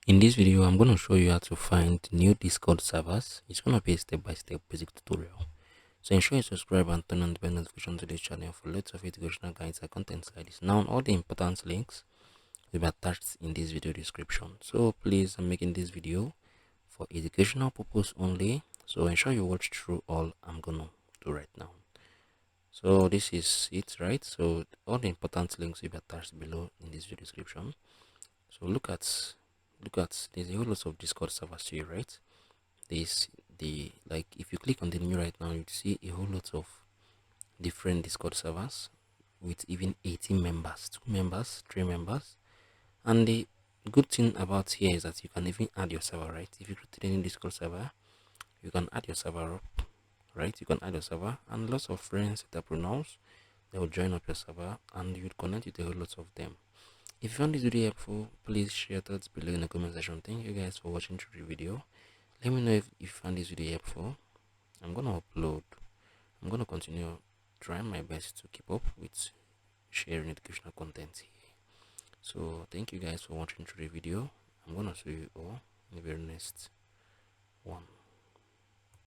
In this video, I'm going to show you how to find new Discord servers. It's going to be a step-by-step basic tutorial. So ensure you subscribe and turn on the bell notification to this channel for lots of educational guides and content like this. Now, all the important links will be attached in this video description. So please, I'm making this video for educational purpose only. So ensure you watch through all I'm going to do right now. So this is it, right? So all the important links will be attached below in this video description. So look at there's a whole lot of Discord servers here, right? There's the like if you click on the new right now, you see a whole lot of different Discord servers with even 18 members, 2 members, 3 members. And the good thing about here is that you can even add your server, right? If you create any Discord server, you can add your server up, right? You can add your server and lots of friends, entrepreneurs, they will join up your server and you would connect with a whole lot of them. If you found this video helpful, please share thoughts below in the comment section. Thank you guys for watching through the video. Let me know if you found this video helpful. I'm gonna upload. I'm gonna continue trying my best to keep up with sharing educational content here. So thank you guys for watching through the video. I'm gonna see you all in the very next one.